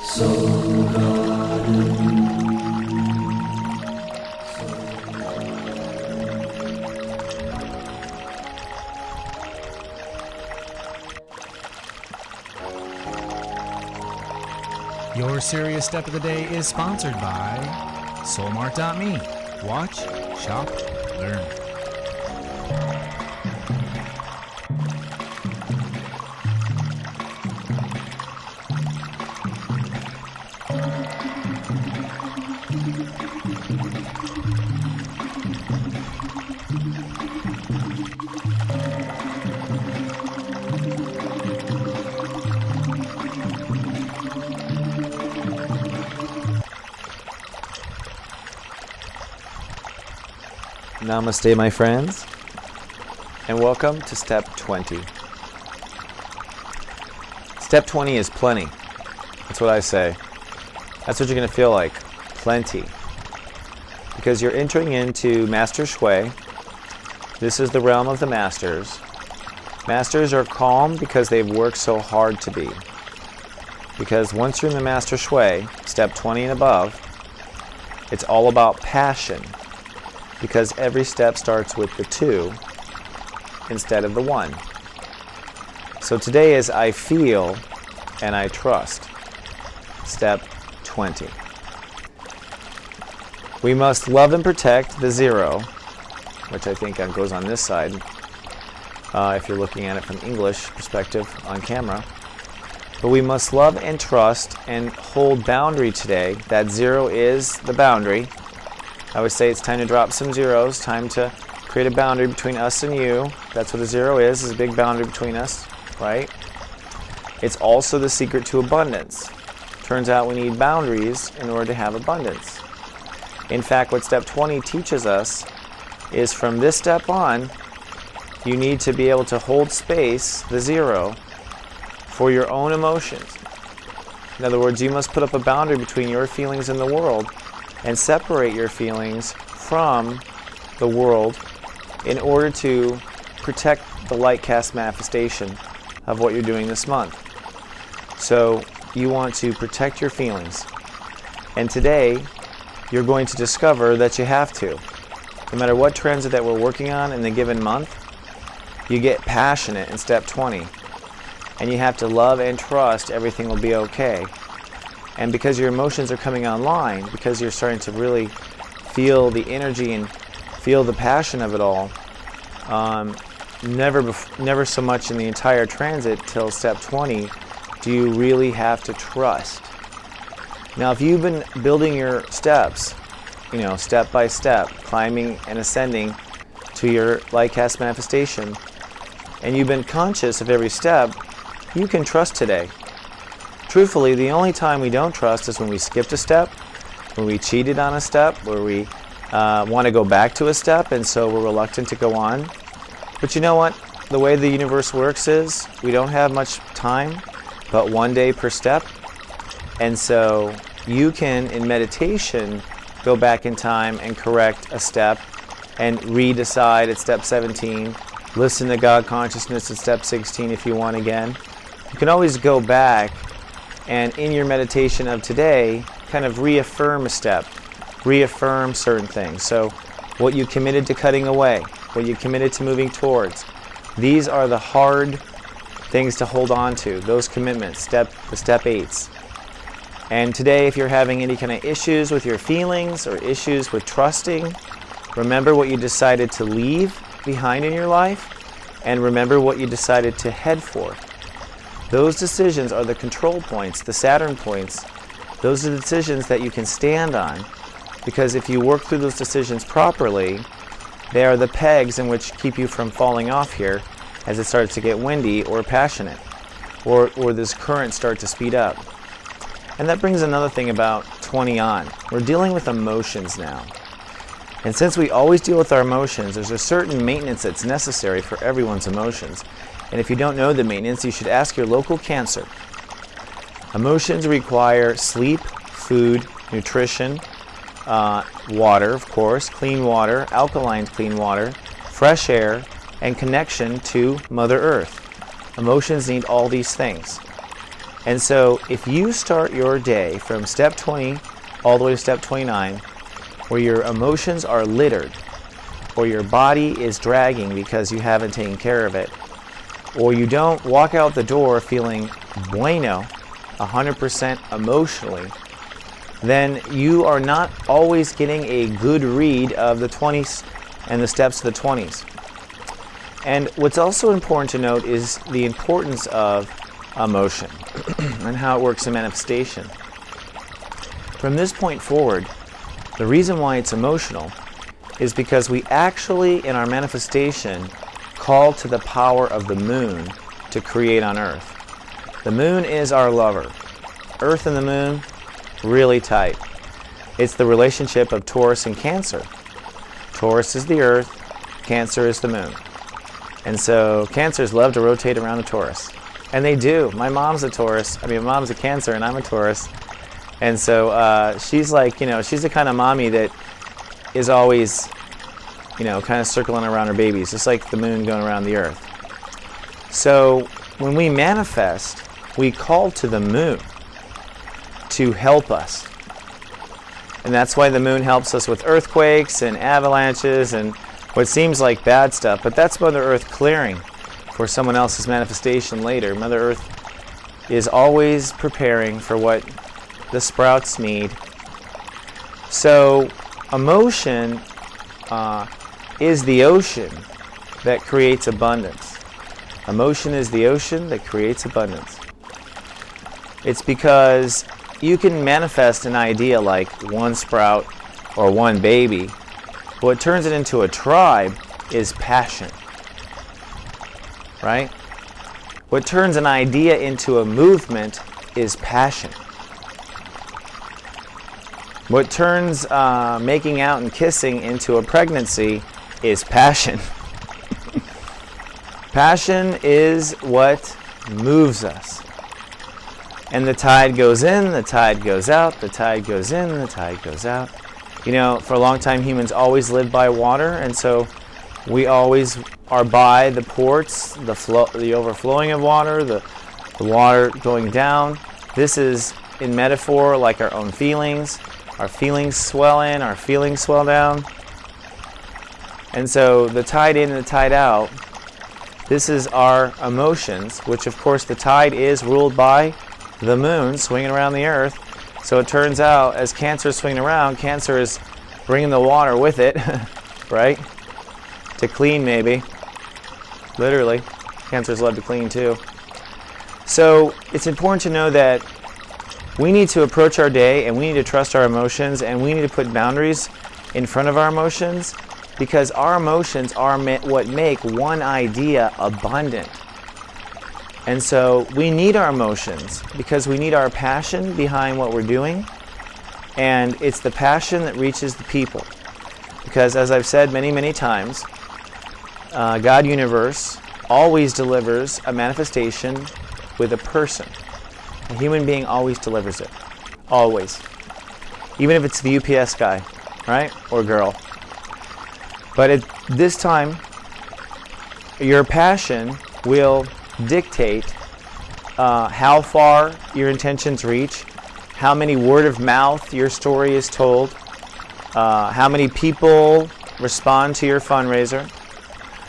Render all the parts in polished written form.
Soul Garden. Your Sirius Step of the Day is sponsored by Soulmart.me. Watch, shop, learn. Namaste, my friends, and welcome to Step 20. Step 20 is plenty. That's what I say. That's what you're going to feel like, plenty. Because you're entering into Master Shui. This is the realm of the Masters. Masters are calm because they've worked so hard to be. Because once you're in the Master Shui, Step 20 and above, it's all about passion. Because every step starts with the 2 instead of the 1. So today is I feel and I trust. Step 20. We must love and protect the 0, which I think goes on this side, if you're looking at it from English perspective on camera. But we must love and trust and hold boundary today. That 0 is the boundary. I would say it's time to drop some zeros, time to create a boundary between us and you. That's what a 0 is a big boundary between us, right? It's also the secret to abundance. Turns out we need boundaries in order to have abundance. In fact, what Step 20 teaches us is from this step on, you need to be able to hold space, the 0, for your own emotions. In other words, you must put up a boundary between your feelings and the world and separate your feelings from the world in order to protect the light cast manifestation of what you're doing this month. So you want to protect your feelings. And today, you're going to discover that you have to. No matter what transit that we're working on in the given month, you get passionate in Step 20. And you have to love and trust everything will be okay. And because your emotions are coming online, because you're starting to really feel the energy and feel the passion of it all, never so much in the entire transit till Step 20 do you really have to trust. Now, if you've been building your steps, step by step, climbing and ascending to your light cast manifestation, and you've been conscious of every step, you can trust today. Truthfully, the only time we don't trust is when we skipped a step, when we cheated on a step, where we want to go back to a step, and so we're reluctant to go on. But you know what? The way the universe works is we don't have much time, but 1 day per step. And so you can, in meditation, go back in time and correct a step and redecide at Step 17, listen to God consciousness at Step 16 if you want again. You can always go back and in your meditation of today, kind of reaffirm a step, reaffirm certain things. So what you committed to cutting away, what you committed to moving towards, these are the hard things to hold on to, those commitments, the Step 8s. And today, if you're having any kind of issues with your feelings or issues with trusting, remember what you decided to leave behind in your life, and remember what you decided to head for. Those decisions are the control points, the Saturn points. Those are the decisions that you can stand on, because if you work through those decisions properly, they are the pegs in which keep you from falling off here as it starts to get windy or passionate, or this current start to speed up. And that brings another thing about 20 on. We're dealing with emotions now. And since we always deal with our emotions, there's a certain maintenance that's necessary for everyone's emotions. And if you don't know the maintenance, you should ask your local Cancer. Emotions require sleep, food, nutrition, water, of course, clean water, alkaline clean water, fresh air, and connection to Mother Earth. Emotions need all these things. And so if you start your day from step 20 all the way to step 29, where your emotions are littered, or your body is dragging because you haven't taken care of it, or you don't walk out the door feeling bueno, 100% emotionally, then you are not always getting a good read of the 20s and the steps of the 20s. And what's also important to note is the importance of emotion and how it works in manifestation. From this point forward, the reason why it's emotional is because we actually, in our manifestation, call to the power of the moon to create on Earth. The moon is our lover. Earth and the moon, really tight. It's the relationship of Taurus and Cancer. Taurus is the Earth, Cancer is the moon. And so Cancers love to rotate around a Taurus. And they do. My mom's a Taurus. My mom's a Cancer and I'm a Taurus. And so she's like, she's the kind of mommy that is always, kind of circling around her babies, just like the moon going around the Earth. So when we manifest, we call to the moon to help us. And that's why the moon helps us with earthquakes and avalanches and what seems like bad stuff, but that's Mother Earth clearing for someone else's manifestation later. Mother Earth is always preparing for what the sprouts need. So emotion is the ocean that creates abundance. Emotion is the ocean that creates abundance. It's because you can manifest an idea like one sprout or one baby. What turns it into a tribe is passion. Right? What turns an idea into a movement is passion. What turns making out and kissing into a pregnancy is passion. Passion is what moves us. And the tide goes in, the tide goes out, the tide goes in, the tide goes out. For a long time humans always lived by water, and so we always are by the ports, the overflowing of water, the water going down. This is in metaphor like our own feelings. Our feelings swell in, our feelings swell down. And so the tide in and the tide out, this is our emotions, which of course the tide is ruled by the moon swinging around the Earth. So it turns out as Cancer is swinging around, Cancer is bringing the water with it, right? To clean maybe. Literally. Cancers love to clean too. So it's important to know that we need to approach our day and we need to trust our emotions and we need to put boundaries in front of our emotions because our emotions are what make one idea abundant. And so we need our emotions because we need our passion behind what we're doing, and it's the passion that reaches the people. Because as I've said many, many times, God Universe always delivers a manifestation with a person. A human being always delivers it. Always. Even if it's the UPS guy, right? Or girl. But at this time, your passion will dictate how far your intentions reach, how many word of mouth your story is told, how many people respond to your fundraiser.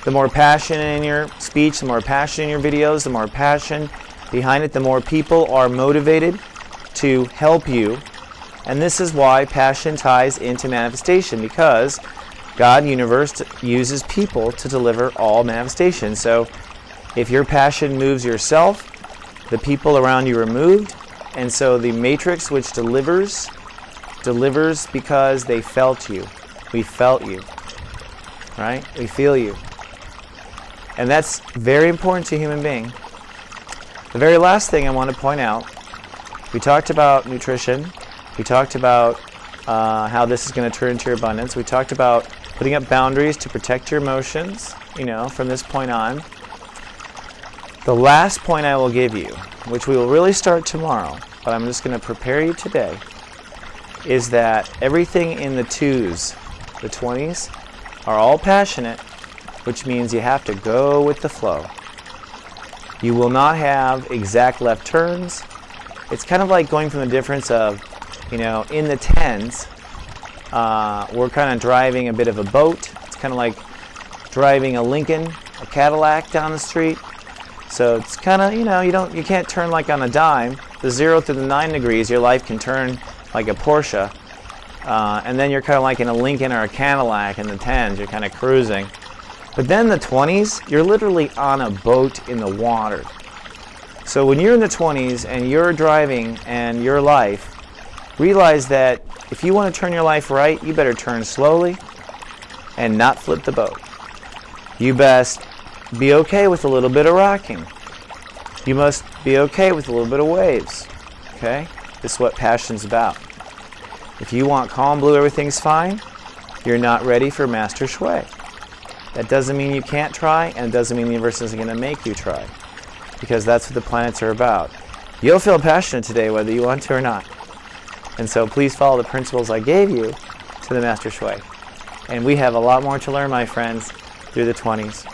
The more passion in your speech, the more passion in your videos, the more passion behind it, the more people are motivated to help you. And this is why passion ties into manifestation, because God Universe uses people to deliver all manifestation. So if your passion moves yourself, the people around you are moved, and so the matrix which delivers because they felt you. We felt you, right? We feel you. And that's very important to a human being. The very last thing I want to point out, we talked about nutrition, we talked about how this is going to turn into your abundance, we talked about putting up boundaries to protect your emotions, from this point on. The last point I will give you, which we will really start tomorrow, but I'm just going to prepare you today, is that everything in the 2s, the 20s, are all passionate, which means you have to go with the flow. You will not have exact left turns. it's kind of like going from the difference of, in the 10s, we're kind of driving a bit of a boat. It's kind of like driving a Lincoln, a Cadillac down the street. So it's kind of, you can't turn like on a dime. The 0 to the 9 degrees, your life can turn like a Porsche. And then you're kind of like in a Lincoln or a Cadillac in the 10s, you're kind of cruising. But then the 20s, you're literally on a boat in the water. So when you're in the 20s and you're driving and your life, realize that if you want to turn your life right, you better turn slowly and not flip the boat. You best be okay with a little bit of rocking. You must be okay with a little bit of waves. Okay? This is what passion's about. If you want calm blue, everything's fine, you're not ready for master shui. That doesn't mean you can't try, and it doesn't mean the universe isn't going to make you try, because that's what the planets are about. You'll feel passionate today whether you want to or not. And so please follow the principles I gave you to the master shui. And we have a lot more to learn, my friends, through the 20s.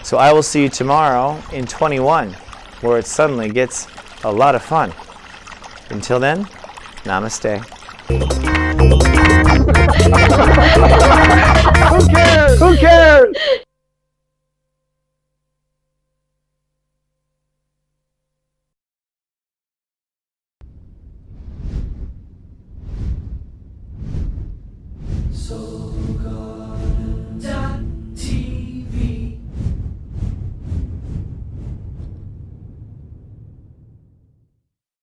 So I will see you tomorrow in 21, where it suddenly gets a lot of fun. Until then, namaste. Who cares? Who cares? So